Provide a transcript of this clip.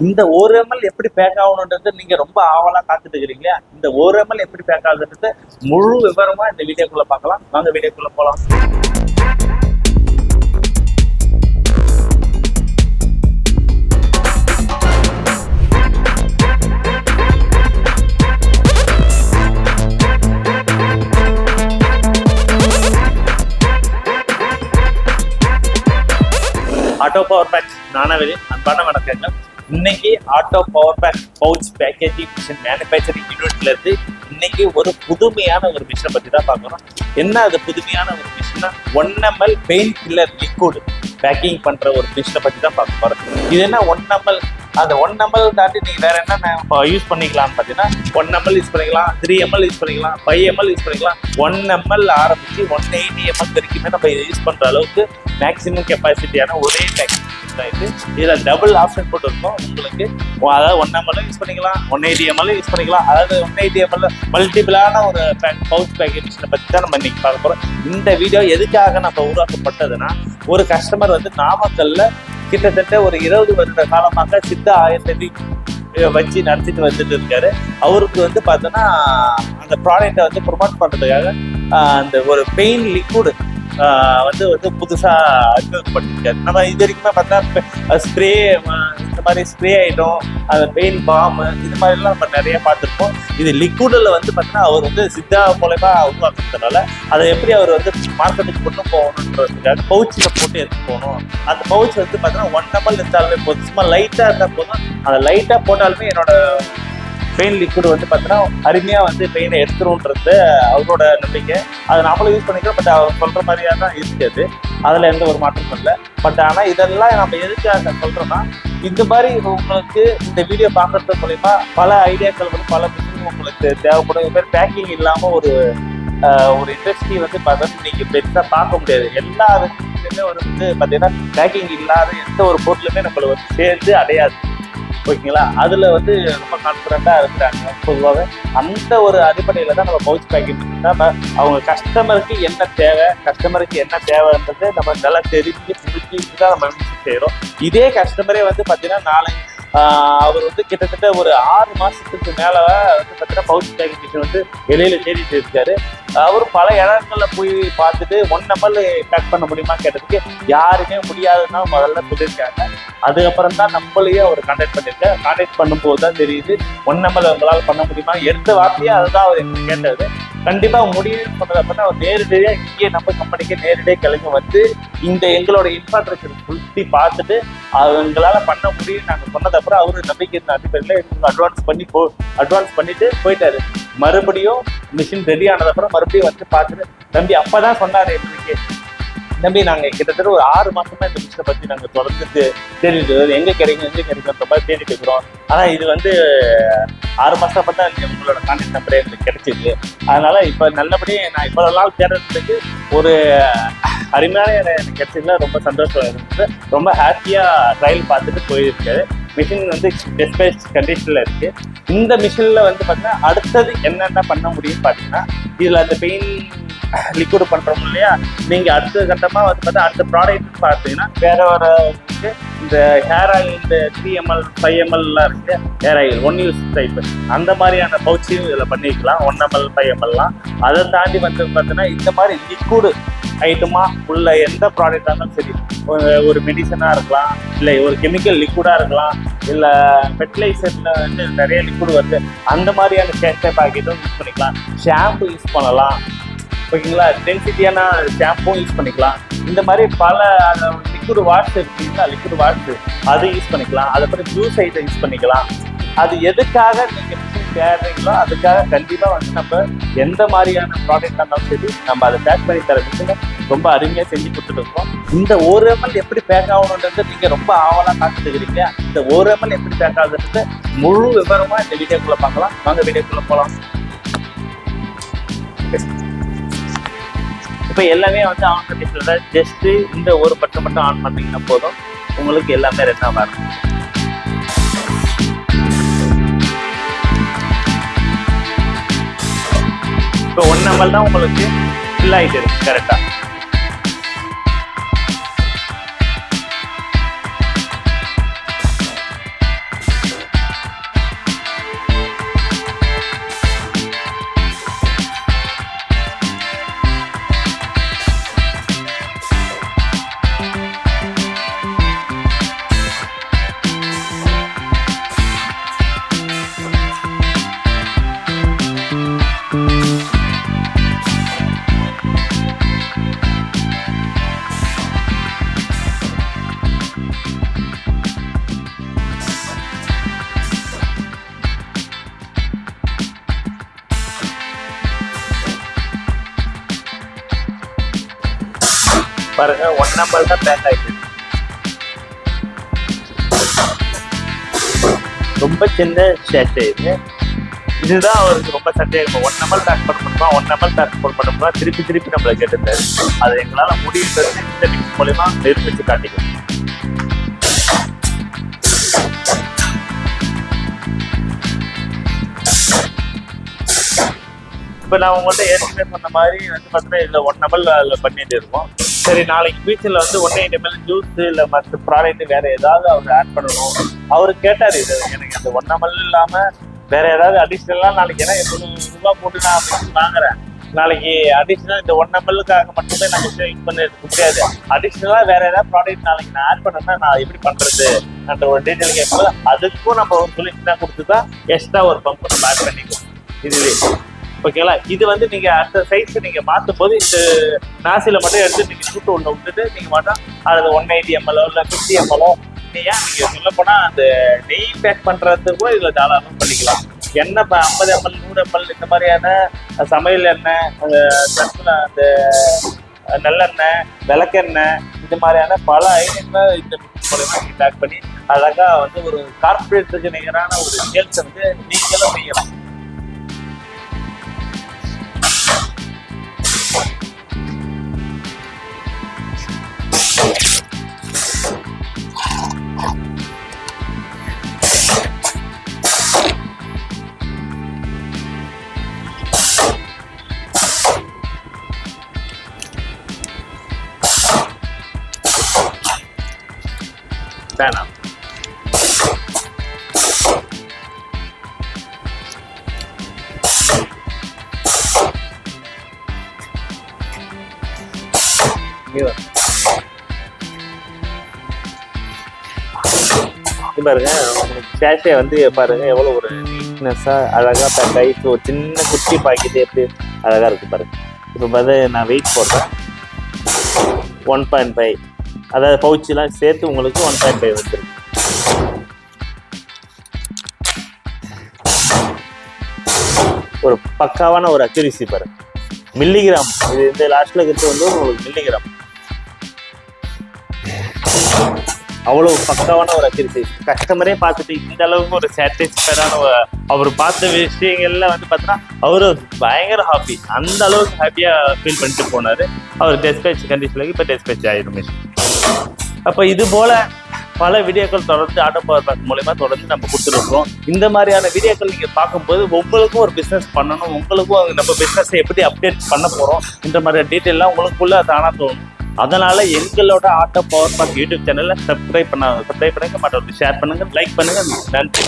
இந்த 1 ml எப்படி back ஆகணுன்றது நீங்க ரொம்ப ஆவலா காத்துட்டு இருக்கிறீங்களா? இந்த 1 ml எப்படி பேக் ஆகுதுன்றது முழு விவரமா இந்த வீடியோக்குள்ள பார்க்கலாம். வாங்க வீடியோக்குள்ள போலாம். ஆட்டோ பவர் பேக் நானாவே அன்பான வணக்கங்கள். இன்னைக்கு auto power pack pouch packaging machine manufacturing யூனிட்ல இருந்து இன்னைக்கு ஒரு புதுமையான ஒரு மிஷினை பத்தி தான் பார்க்குறோம். என்ன அது புதுமையான ஒரு மிஷின்னா 1 ml pain killer liquid packing பண்ற ஒரு மிஷினை பத்தி தான் பார்க்க போறோம். இது என்ன 1 ml, அந்த 1 ml தாண்டி நீங்க வேற என்ன யூஸ் பண்ணிக்கலாம்னு பார்த்தீங்கன்னா 1 ml யூஸ் பண்ணிக்கலாம், 3 ml யூஸ் பண்ணிக்கலாம், 5 ml யூஸ் பண்ணிக்கலாம். 1 ml ஆரம்பிச்சு 180 ml வரைக்குமே நம்ம இதை யூஸ் பண்ற அளவுக்கு மேக்ஸிமம் கெப்பாசிட்டியான ஒரே பேக்கேஜ் தான் இது. இதுல டபுள் ஆப்ஷன் போட்டு இருக்கும் உங்களுக்கு. அதாவது 1 ml யூஸ் பண்ணிக்கலாம், 180 ml யூஸ் பண்ணிக்கலாம். அதாவது 180 ml மல்டிபிளான ஒரு பவுச் பேக்கேஜ் பத்தி தான் நம்ம இன்னைக்கு பார்க்க போறோம். இந்த வீடியோ எதுக்காக நம்ம உருவாக்கப்பட்டதுன்னா, ஒரு கஸ்டமர் வந்து நாமக்கல்ல கிட்டத்தட்ட ஒரு 20 வருட காலமாக சித்த ஆயுர்வேதிக் வச்சு நடத்திட்டு வந்துட்டு இருக்காரு. அவருக்கு வந்து பார்த்தோன்னா அந்த ப்ராடக்டை வந்து ப்ரொமோட் பண்ணுறதுக்காக அந்த ஒரு பெயின் லிக்விட் வந்து புதுசாக அறிமுகப்படுத்திருக்காரு. நம்ம இது வரைக்குமே பார்த்தா ஸ்ப்ரே, இந்த மாதிரி ஸ்ப்ரே ஐட்டம், அந்த பெயின் பாம்பு, இது மாதிரிலாம் நம்ம நிறைய பார்த்துருப்போம். இது லிக்விடில் வந்து பார்த்தீங்கன்னா அவர் வந்து சித்தா மூலமா உருவாக்குறதுனால அதை எப்படி அவர் வந்து மார்க்கெட்டுக்கு கொண்டு போகணுன்றதுக்காக பவுச்சில் போட்டு எடுத்து போகணும். அந்த பவுச் வந்து பார்த்தீங்கன்னா 1 ml இருந்தாலுமே போதும், சும்மா லைட்டாக இருந்தால் போதும். அந்த லைட்டாக போட்டாலுமே என்னோட பெயின் லிக்விட் வந்து பார்த்தீங்கன்னா அருமையாக வந்து பெயினை எடுத்துருன்றது அவரோட நம்பிக்கை. அதை நம்மளும் யூஸ் பண்ணிக்கிறோம். பட் அவர் சொல்கிற மாதிரியாக தான் இருக்குது, அதில் எந்த ஒரு மாற்றமும் இல்லை. பட் ஆனால் இதெல்லாம் நம்ம எதுக்காக சொல்கிறோன்னா, இந்த மாதிரி உங்களுக்கு இந்த வீடியோ பார்க்குறது மூலிமா பல ஐடியாக்கள் வந்து பல விஷயம் உங்களுக்கு தேவைப்படும். இது மாதிரி பேக்கிங் இல்லாமல் ஒரு இண்டஸ்ட்ரி வந்து பார்த்தீங்கன்னா நீங்கள் பெருசாக பார்க்க முடியாது. எல்லா விஷயத்துலையுமே வந்து பார்த்தீங்கன்னா பேக்கிங் இல்லாத எந்த ஒரு பொருளுமே நம்மளை வந்து சேர்ந்து அடையாது. ஓகேங்களா? அதில் வந்து ரொம்ப கான்ஃபிடண்ட்டாக இருக்கிறாங்க பொதுவாக. அந்த ஒரு அடிப்படையில் தான் நம்ம பவுச் பேக்கிங் நம்ம அவங்க கஸ்டமருக்கு என்ன தேவைன்றது நம்ம நல்லா தெரிஞ்சு புரிஞ்சு தான் நம்ம செய்கிறோம். இதே கஸ்டமரே வந்து பார்த்தீங்கன்னா நாளை அவர் வந்து கிட்டத்தட்ட ஒரு 6 மாதத்துக்கு மேலே வந்து பார்த்தீங்கன்னா பவுச் பேக்கிங் மிஷின் வந்து வெளியில் தேடிட்டு இருக்காரு. அவர் பல இடங்களில் போய் பார்த்துட்டு 1 ml பேக் பண்ண முடியுமா கேட்டதுக்கு யாருமே முடியாதுன்னா முதல்ல சொல்லியிருக்காங்க. அதுக்கப்புறம் தான் நம்மளையே அவர் கான்டாக்ட் பண்ணியிருக்காரு. கான்டாக்ட் பண்ணும்போது தான் தெரியுது 1 ml உங்களால் பண்ண முடியுமா. எடுத்த வார்த்தையாக அதுதான் அவர் எனக்கு கேட்டது. கண்டிப்பாக முடியும்னு சொன்னதப்ப அவர் நேரடியாக இங்கே நம்ம கம்பெனிக்கு நேரடியாக கிளம்பி வந்து இந்த எங்களோட இன்ஃப்ராஸ்ட்ரக்சர் சுற்றி பார்த்துட்டு எங்களால் பண்ண முடியும் நாங்கள் சொன்னதப்புறம் அவரு நம்பிக்கை அடிப்படையில் அட்வான்ஸ் பண்ணிட்டு போயிட்டாரு. மறுபடியும் மிஷின் ரெடி ஆனதப்புறம் மறுபடியும் வந்து பார்த்துட்டு தம்பி அப்போ தான் சொன்னார் எங்களுக்கு, தம்பி நாங்கள் கிட்டத்தட்ட ஒரு 6 மாதமா இந்த மிஷினை பற்றி நாங்கள் தொடர்ந்து தேடிட்டு எங்கே கிடைக்குன்ற மாதிரி தேடிட்டு இருக்கிறோம். ஆனால் இது வந்து 6 மாதம் பார்த்தா உங்களோட கான்டாக்ட் நம்பரே எங்களுக்கு கிடைச்சிது. அதனால இப்போ நல்லபடியாக நான் இவ்வளோ நாள் தேடுறதுக்கு ஒரு அருமையான எனக்கு கிடைச்சதுல ரொம்ப சந்தோஷம் இருந்தது. ரொம்ப ஹாப்பியாக ட்ரையல் பார்த்துட்டு போயிருக்காரு. மிஷின் வந்து டெஸ்பேஸ் கண்டிஷனில் இருக்குது. இந்த மிஷினில் வந்து பார்த்தீங்கன்னா அடுத்தது என்னென்ன பண்ண முடியும்னு பார்த்தீங்கன்னா, இதில் அந்த பெயின் லிக்விட் பண்ணுறோம் இல்லையா, நீங்கள் அடுத்த கட்டமாக வந்து பார்த்தா அடுத்த ப்ராடக்ட் பார்த்தீங்கன்னா வேற ஒரு இந்த ஹேர் ஆயில், இந்த 3 ml 5 mlலாம் இருக்குது ஹேர் ஆயில் 1 யூஸ் டைப், அந்த மாதிரியான பவுச்சையும் இதில் பண்ணிக்கலாம். 1 ml 5 mlலாம். அதை தாண்டி வந்து பார்த்தீங்கன்னா இந்த மாதிரி லிக்விடு ஐட்டமாக உள்ள எந்த ப்ராடக்டாக இருந்தாலும் சரி, ஒரு மெடிசனாக இருக்கலாம், இல்லை ஒரு கெமிக்கல் லிக்விடாக இருக்கலாம், இல்லை ஃபெர்டிலைசரில் வந்து நிறைய லிக்விட் வருது, அந்த மாதிரியான சேஷ்டை பாக்கெட்டும் யூஸ் பண்ணிக்கலாம். ஷாம்பு யூஸ் பண்ணலாம். ஓகேங்களா? டென்சிட்டியான ஷாம்பும் யூஸ் பண்ணிக்கலாம். இந்த மாதிரி பல லிக்விட் வாஷ் இருக்குங்களா, லிக்விட் வாஷ் அது யூஸ் பண்ணிக்கலாம். அதுக்கப்புறம் ஜூஸ் ஐட்டம் யூஸ் பண்ணிக்கலாம். அது எதுக்காக நீங்கள் மிஷின் தேடுறீங்களோ அதுக்காக கண்டிப்பாக வந்து நம்ம எந்த மாதிரியான ப்ராடக்டாக இருந்தாலும் சரி நம்ம அதை பேக் பண்ணி தர மிஷினை ரொம்ப அருமையாக செஞ்சு கொடுத்துட்டு இருக்கோம். இந்த 1 ml எப்படி பேக் ஆகணுன்றது நீங்கள் ரொம்ப ஆவலாக காத்துக்கிறீங்க. இந்த 1 ml எப்படி பேக் ஆகுதுன்றது முழு விவரமாக இந்த வீடியோக்குள்ளே பார்க்கலாம். வாங்க வீடியோக்குள்ளே போகலாம். இப்போ எல்லாமே வந்து ஆன் கண்டிஷனில் தான். ஜஸ்ட்டு இந்த ஒரு பட்டம் மட்டும் ஆன் பண்ணிங்கன்னா போதும், உங்களுக்கு எல்லாமே ரெண்டாக வரும். இப்போ 1 ml தான் உங்களுக்கு ஃபில் ஆகிட்டு இருக்கு கரெக்டாக. பாருங்க 1 ml தான் பேக் ஆயிட்டு. ரொம்ப சின்ன சேட்டை இதுதான் அவருக்கு ரொம்ப சட்டையாக இருக்கும். 1 ml பேக் பண்ணணுமா 1 ml பேக் பண்ணணுமா திருப்பி நம்மளை கேட்டிருந்தாரு. அதை எங்களால் முடியுன்றது இந்த மிக்ஸ் மூலமா நிரூபிச்சு காட்டிக்கும். இப்போ நான் உங்கள்கிட்ட ஏற்கனவே சொன்ன மாதிரி வந்து பார்த்தீங்கன்னா இதில் 1 ml அதில் பண்ணிட்டு இருக்கோம். சரி, நாளைக்கு ஃபியூச்சரில் வந்து 180 ml ஜூஸ் இல்லை மற்ற ப்ராடக்ட் வேறு ஏதாவது அவர் ஆட் பண்ணணும். அவர் கேட்டார், இது எனக்கு அந்த 1 ml இல்லாமல் வேறு ஏதாவது அடிஷ்னலாக நாளைக்கு ஏன்னா 200 ரூபா போட்டு நான் அப்படின்னு வாங்குறேன். நாளைக்கு அடிஷ்னல் இந்த 1 ml-க்காக மட்டுமே நான் யூஸ் பண்ண முடியாது. அடிஷ்னலாக வேறு ஏதாவது ப்ராடக்ட் நாளைக்கு நான் ஆட் பண்ணேன்னா நான் எப்படி பண்ணுறது அந்த ஒரு டீட்டெயில் கேட்கும்போது அதுக்கும் நம்ம ஒரு சொல்யூஷனாக கொடுத்து தான் எக்ஸ்ட்ரா ஒரு பம்ப் நம்ம ஆட் பண்ணிக்குவோம் இதுவே. ஓகேங்களா? இது வந்து நீங்க அடுத்த சைஸ் நீங்க மாற்றும் போது இந்த நாசில மட்டும் எடுத்து நீங்க சூட்டு ஒன்று விட்டுட்டு நீங்க மட்டும் அது 180 ml இல்லை 50 ml நீங்க சொல்ல போனா அந்த நெய் பேக் பண்றது கூட இதுல தாராளம் பண்ணிக்கலாம். எண்ணெய் 50 ml 100 ml இந்த மாதிரியான சமையல் எண்ணெய், அந்த நல்லெண்ணெய், விளக்கெண்ணெய் இந்த மாதிரியான பல ஐட்டங்களை இந்த மூலமா நீங்க பேக் பண்ணி அழகா வந்து ஒரு கார்பரேட்டுக்கு நிகரான ஒரு சேல்ஸ் வந்து நீங்களும் செய்யலாம். வேணாம் பாருங்க, உங்களுக்கு சேஷே வந்து பாருங்க எவ்வளோ ஒரு நீட்னஸா அழகா பேக் ஆகி ஒரு சின்ன குட்டி பாக்கெட் எப்படி அழகா இருக்கு பாருங்க. இப்போ பார்த்து நான் வெயிட் போடுறேன் 1.5, அதாவது பவுச்செலாம் சேர்த்து உங்களுக்கு 1.5 வந்துருக்கு. ஒரு பக்காவான ஒரு அக்யூரசி பாருங்க. மில்லிகிராம் இது இந்த லாஸ்ட்ல இருக்கிறது வந்து உங்களுக்கு மில்லிகிராம், அவ்வளோ பக்காவான ஒரு அக்யூரசி. கஸ்டமரே பார்த்துட்டு இந்த அளவுக்கு ஒரு சாட்டிஸ்ஃபைடான அவர் பார்த்த விஷயங்கள்ல வந்து பார்த்தீங்கன்னா அவரு பயங்கர ஹாப்பி, அந்த அளவுக்கு ஹாப்பியாக ஃபீல் பண்ணிட்டு போனார். அவர் டெஸ்பேச் கண்டிஷனுக்கு இப்போ டெஸ்பேச் ஆயிரும். அப்போ இது போல பல வீடியோக்கள் தொடர்ந்து ஆட்டோ பவர் பேக் மூலமா தொடர்ந்து நம்ம கொடுத்துருக்கோம். இந்த மாதிரியான வீடியோக்கள் நீங்கள் பார்க்கும்போது உங்களுக்கும் ஒரு பிஸ்னஸ் பண்ணணும், உங்களுக்கும் நம்ம பிஸ்னஸை எப்படி அப்டேட் பண்ண போகிறோம் இந்த மாதிரி டீட்டெயிலாம் உங்களுக்குள்ள தானாக தோணும். அதனால எங்களோட ஆட்டோ பவர் பேக் யூடியூப் சேனலை சப்ஸ்கிரைப் பண்ணுங்க, மற்றவங்களுக்கு ஷேர் பண்ணுங்க, லைக் பண்ணுங்க. நன்றி.